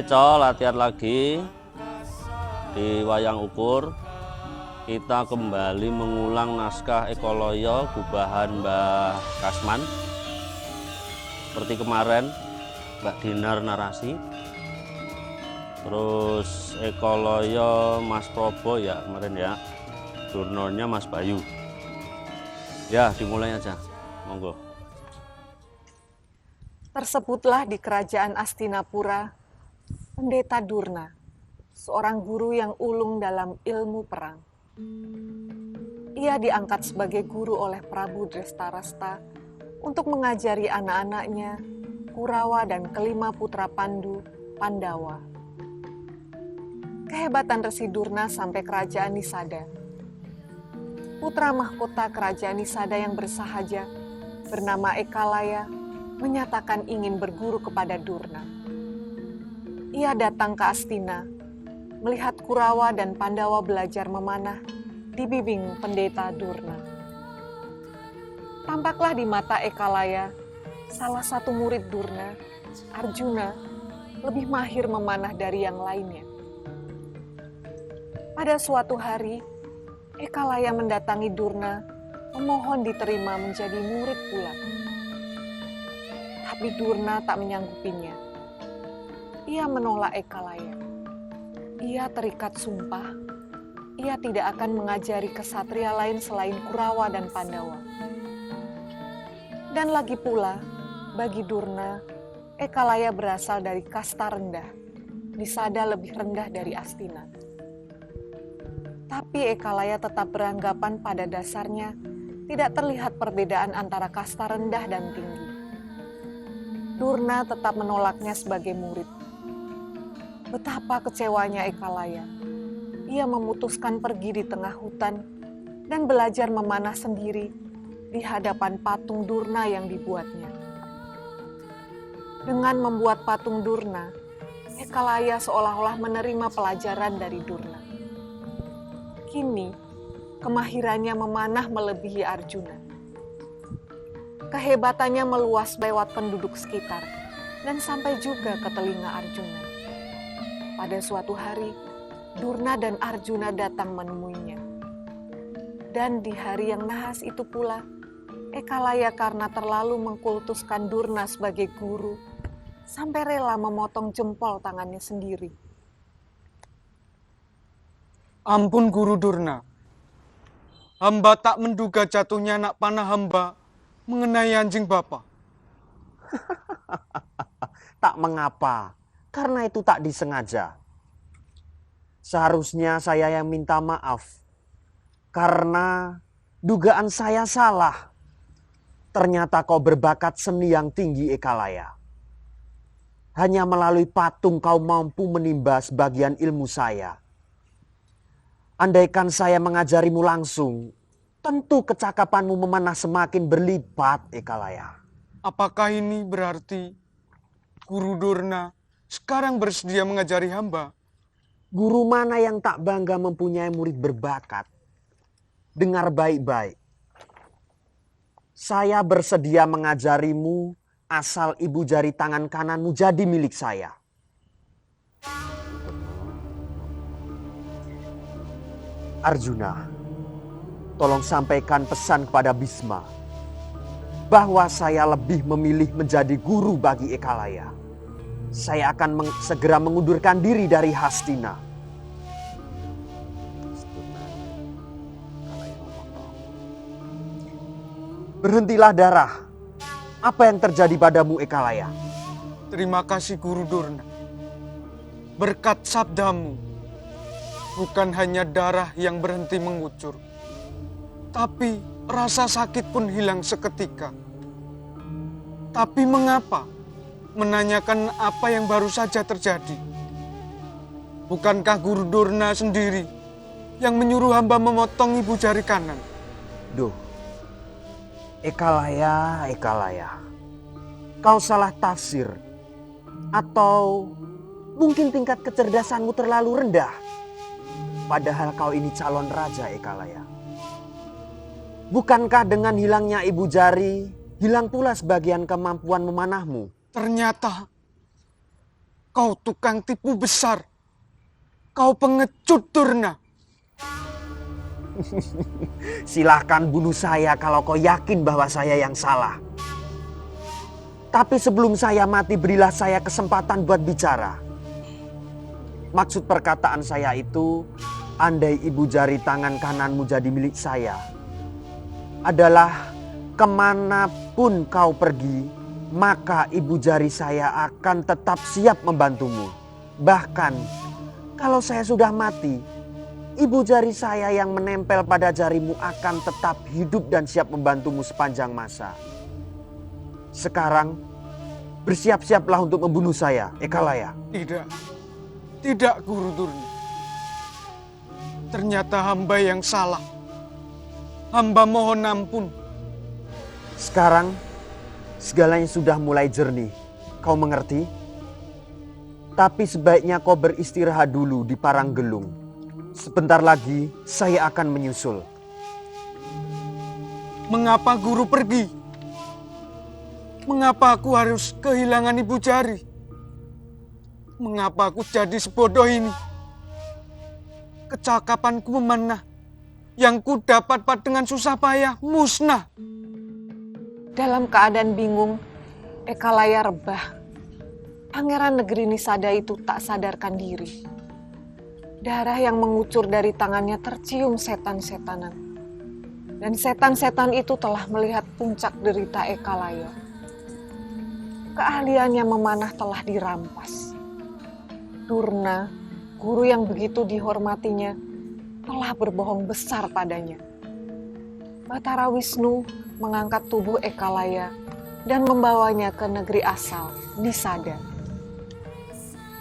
Oke, Co, latihan lagi di wayang ukur. Kita kembali mengulang naskah Ekoloyo gubahan Mbah Kasman. Seperti kemarin, Mbak Dinar narasi. Terus Ekoloyo Mas Probo ya kemarin ya. Durnonya Mas Bayu. Ya, dimulai aja. Monggo. Tersebutlah di kerajaan Astinapura, Pendeta Durna, seorang guru yang ulung dalam ilmu perang. Ia diangkat sebagai guru oleh Prabu Drestarasta untuk mengajari anak-anaknya, Kurawa dan kelima putra Pandu, Pandawa. Kehebatan Resi Durna sampai kerajaan Nisada. Putra mahkota kerajaan Nisada yang bersahaja, bernama Ekalaya, menyatakan ingin berguru kepada Durna. Ia datang ke Astina, melihat Kurawa dan Pandawa belajar memanah di bimbing Pendeta Durna. Tampaklah di mata Ekalaya, salah satu murid Durna, Arjuna, lebih mahir memanah dari yang lainnya. Pada suatu hari, Ekalaya mendatangi Durna, memohon diterima menjadi murid pula. Tapi Durna tak menyanggupinya. Ia menolak Ekalaya. Ia terikat sumpah. Ia tidak akan mengajari kesatria lain selain Kurawa dan Pandawa. Dan lagi pula, bagi Durna, Ekalaya berasal dari kasta rendah. Nisada lebih rendah dari Astina. Tapi Ekalaya tetap beranggapan pada dasarnya tidak terlihat perbedaan antara kasta rendah dan tinggi. Durna tetap menolaknya sebagai murid. Betapa kecewanya Ekalaya. Ia memutuskan pergi di tengah hutan dan belajar memanah sendiri di hadapan patung Durna yang dibuatnya. Dengan membuat patung Durna, Ekalaya seolah-olah menerima pelajaran dari Durna. Kini, kemahirannya memanah melebihi Arjuna. Kehebatannya meluas lewat penduduk sekitar dan sampai juga ke telinga Arjuna. Pada suatu hari, Durna dan Arjuna datang menemuinya. Dan di hari yang nahas itu pula, Ekalaya karena terlalu mengkultuskan Durna sebagai guru, sampai rela memotong jempol tangannya sendiri. Ampun Guru Durna, hamba tak menduga jatuhnya anak panah hamba mengenai anjing Bapak. Tak mengapa, karena itu tak disengaja. Seharusnya saya yang minta maaf, karena dugaan saya salah. Ternyata kau berbakat seni yang tinggi, Ekalaya. Hanya melalui patung kau mampu menimba sebagian ilmu saya. Andaikan saya mengajarimu langsung, tentu kecakapanmu memanah semakin berlipat, Ekalaya. Apakah ini berarti Guru Durna sekarang bersedia mengajari hamba? Guru mana yang tak bangga mempunyai murid berbakat? Dengar baik-baik. Saya bersedia mengajarimu asal ibu jari tangan kananmu jadi milik saya. Arjuna, tolong sampaikan pesan kepada Bisma bahwa saya lebih memilih menjadi guru bagi Ekalaya. Saya akan segera mengundurkan diri dari Hastina. Berhentilah darah. Apa yang terjadi padamu, Ekalaya? Terima kasih Guru Durna. Berkat sabdamu, bukan hanya darah yang berhenti mengucur, tapi rasa sakit pun hilang seketika. Tapi mengapa menanyakan apa yang baru saja terjadi? Bukankah Guru Durna sendiri yang menyuruh hamba memotong ibu jari kanan? Duh, Ekalaya, Ekalaya. Kau salah tafsir. Atau mungkin tingkat kecerdasanmu terlalu rendah. Padahal kau ini calon raja, Ekalaya. Bukankah dengan hilangnya ibu jari, hilang pula sebagian kemampuan memanahmu? Ternyata Kau tukang tipu besar. Kau pengecut, Durna. Silahkan bunuh saya kalau kau yakin bahwa saya yang salah. Tapi sebelum saya mati, berilah saya kesempatan buat bicara. Maksud perkataan saya itu, andai ibu jari tangan kananmu jadi milik saya, adalah kemanapun kau pergi, maka ibu jari saya akan tetap siap membantumu. Bahkan kalau saya sudah mati, ibu jari saya yang menempel pada jarimu akan tetap hidup dan siap membantumu sepanjang masa. Sekarang bersiap-siaplah untuk membunuh saya, Ekalaya. Tidak Guru Durna. Ternyata hamba yang salah. Hamba mohon ampun. Sekarang segalanya sudah mulai jernih. Kau mengerti? Tapi sebaiknya kau beristirahat dulu di Paranggelung. Sebentar lagi saya akan menyusul. Mengapa Guru pergi? Mengapa aku harus kehilangan ibu jari? Mengapa aku jadi sebodoh ini? Kecakapanku memanah. Yang ku dapat dengan susah payah musnah. Dalam keadaan bingung, Ekalaya rebah. Pangeran negeri Nisada itu tak sadarkan diri. Darah yang mengucur dari tangannya tercium setan-setanan. Dan setan-setan itu telah melihat puncak derita Ekalaya. Keahliannya memanah telah dirampas. Durna, guru yang begitu dihormatinya, telah berbohong besar padanya. Batara Wisnu mengangkat tubuh Ekalaya dan membawanya ke negeri asal, Nisada.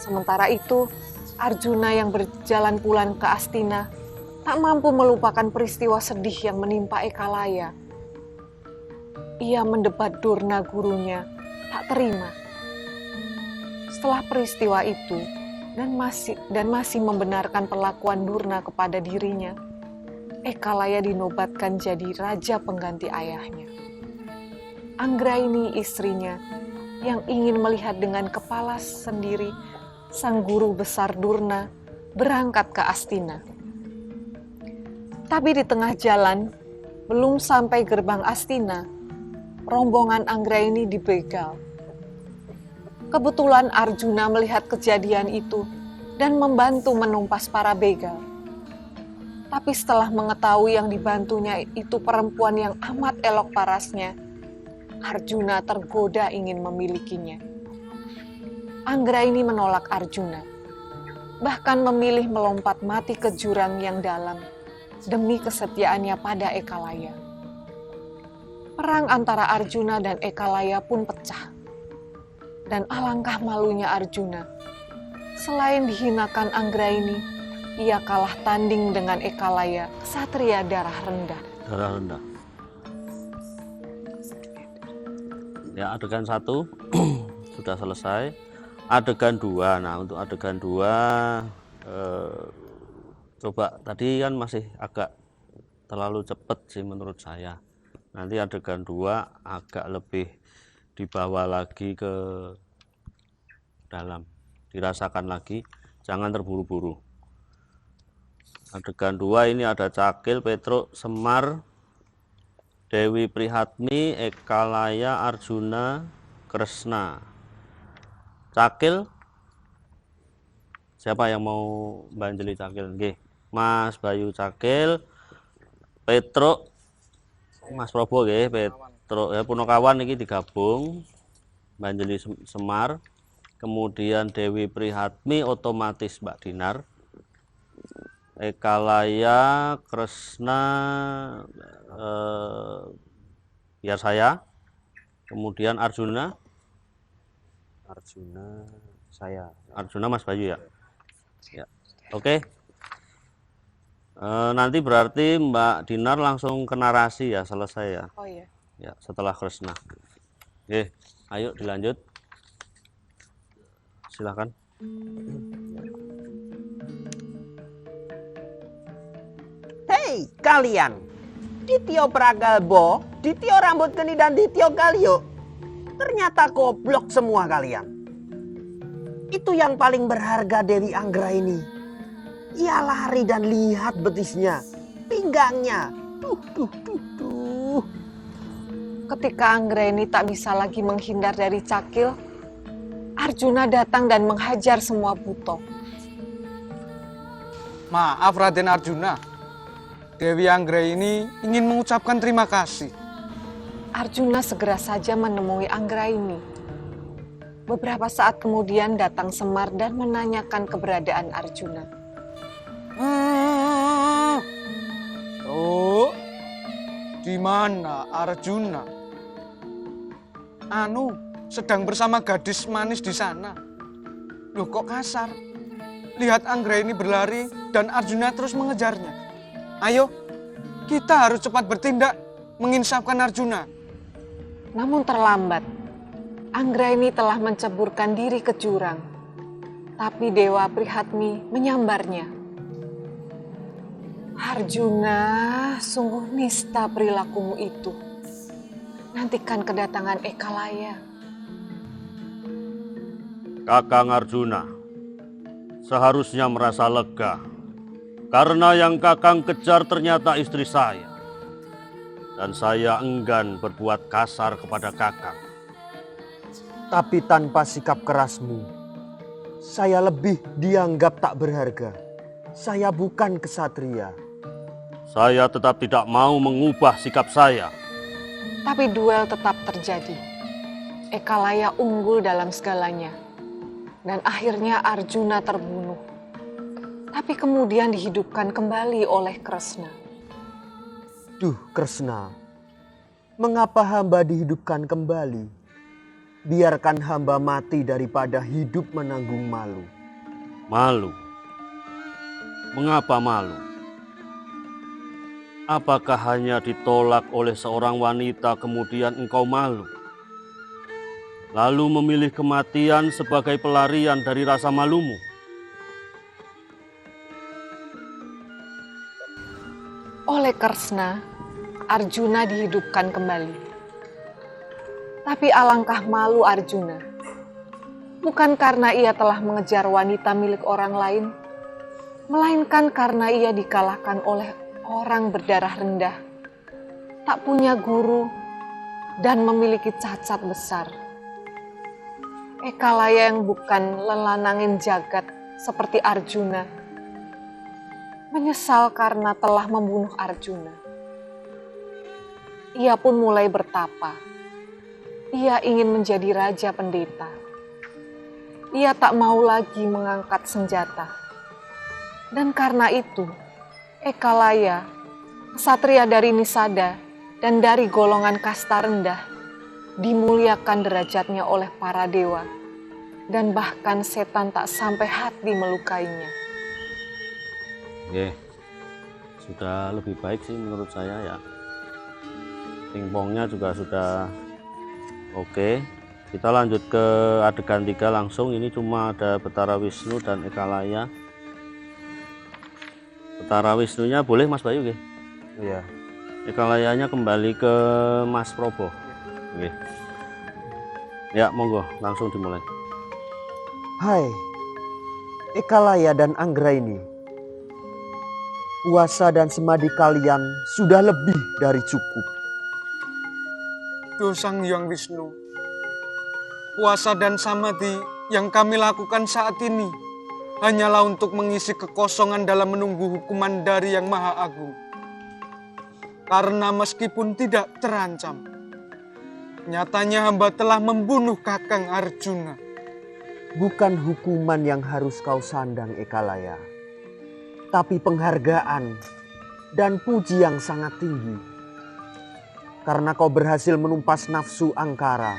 Sementara itu, Arjuna yang berjalan pulang ke Astina tak mampu melupakan peristiwa sedih yang menimpa Ekalaya. Ia mendebat Durna gurunya, tak terima. Setelah peristiwa itu, dan masih membenarkan perlakuan Durna kepada dirinya, Ekalaya dinobatkan jadi raja pengganti ayahnya. Anggraini istrinya yang ingin melihat dengan kepala sendiri sang guru besar Durna berangkat ke Astina. Tapi di tengah jalan, belum sampai gerbang Astina, rombongan Anggraini dibegal. Kebetulan Arjuna melihat kejadian itu dan membantu menumpas para begal. Tapi setelah mengetahui yang dibantunya itu perempuan yang amat elok parasnya, Arjuna tergoda ingin memilikinya. Anggraini menolak Arjuna, bahkan memilih melompat mati ke jurang yang dalam demi kesetiaannya pada Ekalaya. Perang antara Arjuna dan Ekalaya pun pecah. Dan alangkah malunya Arjuna. Selain dihinakan Anggraini, ia kalah tanding dengan Ekalaya, ksatria darah rendah. Darah rendah. Ya, adegan 1 sudah selesai. Adegan 2. Nah, untuk adegan 2 coba tadi kan masih agak terlalu cepat sih menurut saya. Nanti adegan 2 agak lebih dibawa lagi ke dalam, dirasakan lagi, jangan terburu-buru. Adegan 2 ini ada Cakil, Petruk, Semar, Dewi Prihatmi, Ekalaya, Arjuna, Kresna. Cakil, siapa yang mau banjeli Cakil? Nggih, Mas Bayu Cakil, Petruk, Mas Probo nggih, Petruk ya Punokawan iki digabung, banjeli Semar, kemudian Dewi Prihatmi otomatis Mbak Dinar, Ekalaya, Kresna, biar saya, kemudian Arjuna saya, Arjuna Mas Bayu ya. Ya, oke. Nanti berarti Mbak Dinar langsung ke narasi ya, selesai ya. Oh iya. Ya, setelah Kresna. Oke, ayo dilanjut. Silakan. Hei kalian, Ditio Pragalbo, Ditio Rambut Geni dan Ditio Galio. Ternyata goblok semua kalian. Itu yang paling berharga Dewi Anggra ini. Ia lari dan lihat betisnya, pinggangnya. Tuh. Ketika Anggraini tak bisa lagi menghindar dari Cakil, Arjuna datang dan menghajar semua buto. Maaf Raden Arjuna, Dewi Anggraini ingin mengucapkan terima kasih. Arjuna segera saja menemui Anggraini. Beberapa saat kemudian datang Semar dan menanyakan keberadaan Arjuna. Oh, di mana Arjuna? Sedang bersama gadis manis di sana. Loh kok kasar? Lihat Anggraini berlari dan Arjuna terus mengejarnya. Ayo, kita harus cepat bertindak menginsafkan Arjuna. Namun terlambat. Anggraini telah menceburkan diri ke jurang. Tapi Dewa Prihatmi menyambarnya. Arjuna, sungguh nista perilakumu itu. Nantikan kedatangan Ekalaya. Kakang Arjuna seharusnya merasa lega karena yang Kakang kejar ternyata istri saya. Dan saya enggan berbuat kasar kepada Kakang. Tapi tanpa sikap kerasmu, saya lebih dianggap tak berharga. Saya bukan kesatria. Saya tetap tidak mau mengubah sikap saya. Tapi duel tetap terjadi. Ekalaya unggul dalam segalanya. Dan akhirnya Arjuna terbunuh. Tapi kemudian dihidupkan kembali oleh Kresna. Duh Kresna, mengapa hamba dihidupkan kembali? Biarkan hamba mati daripada hidup menanggung malu. Malu? Mengapa malu? Apakah hanya ditolak oleh seorang wanita kemudian engkau malu? Lalu memilih kematian sebagai pelarian dari rasa malumu? Oleh Kresna, Arjuna dihidupkan kembali. Tapi alangkah malu Arjuna. Bukan karena ia telah mengejar wanita milik orang lain, melainkan karena ia dikalahkan oleh orang berdarah rendah, tak punya guru, dan memiliki cacat besar. Ekalaya yang bukan lelanangin jagat seperti Arjuna, menyesal karena telah membunuh Arjuna. Ia pun mulai bertapa. Ia ingin menjadi raja pendeta. Ia tak mau lagi mengangkat senjata. Dan karena itu, Ekalaya, kesatria dari Nisada dan dari golongan kasta rendah, dimuliakan derajatnya oleh para dewa, dan bahkan setan tak sampai hati melukainya. Oke, sudah lebih baik sih menurut saya ya. Pingpongnya juga sudah oke. Kita lanjut ke adegan 3 langsung. Ini cuma ada Betara Wisnu dan Ekalaya. Betara Wisnunya boleh Mas Bayu nggih? Iya. Ekalayanya kembali ke Mas Probo. Oke. Ya, monggo langsung dimulai. Hai, Ekalaya dan Anggraini. Puasa dan semadi kalian sudah lebih dari cukup. Duh Sang Hyang Wisnu, puasa dan samadhi yang kami lakukan saat ini hanyalah untuk mengisi kekosongan dalam menunggu hukuman dari Yang Maha Agung. Karena meskipun tidak terancam, nyatanya hamba telah membunuh Kakang Arjuna. Bukan hukuman yang harus kau sandang Ekalaya, tapi penghargaan dan puji yang sangat tinggi. Karena kau berhasil menumpas nafsu angkara.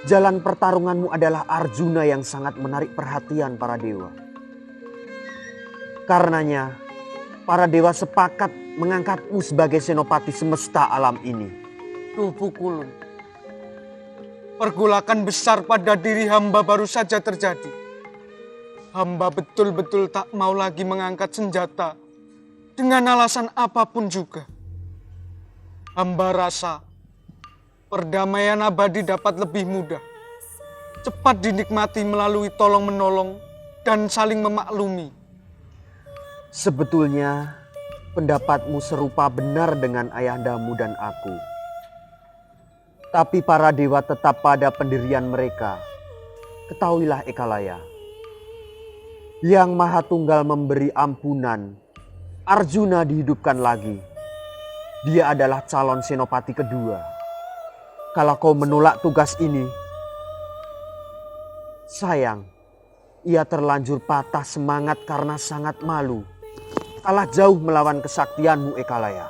Jalan pertarunganmu adalah Arjuna yang sangat menarik perhatian para dewa. Karenanya, para dewa sepakat mengangkatmu sebagai senopati semesta alam ini. Duh Pukulun, pergolakan besar pada diri hamba baru saja terjadi. Hamba betul-betul tak mau lagi mengangkat senjata dengan alasan apapun juga. Hamba rasa perdamaian abadi dapat lebih mudah cepat dinikmati melalui tolong-menolong dan saling memaklumi. Sebetulnya pendapatmu serupa benar dengan ayahandamu dan aku. Tapi para dewa tetap pada pendirian mereka. Ketahuilah Ekalaya, Yang Maha Tunggal memberi ampunan, Arjuna dihidupkan lagi. Dia adalah calon senopati kedua. Kalau kau menolak tugas ini, sayang, ia terlanjur patah semangat karena sangat malu. Kalah jauh melawan kesaktianmu, Ekalaya.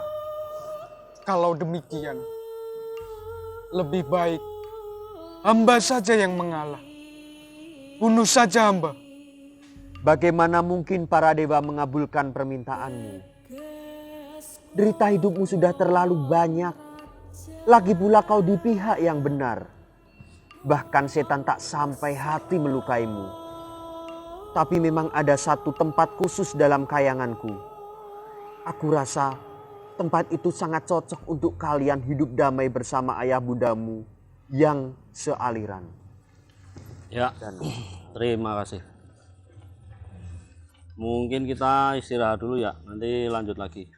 Kalau demikian, lebih baik hamba saja yang mengalah. Bunuh saja hamba. Bagaimana mungkin para dewa mengabulkan permintaanmu? Derita hidupmu sudah terlalu banyak. Lagi pula kau di pihak yang benar. Bahkan setan tak sampai hati melukaimu. Tapi memang ada satu tempat khusus dalam kayanganku. Aku rasa tempat itu sangat cocok untuk kalian hidup damai bersama ayah bundamu yang sealiran. Ya, terima kasih. Mungkin kita istirahat dulu ya, nanti lanjut lagi.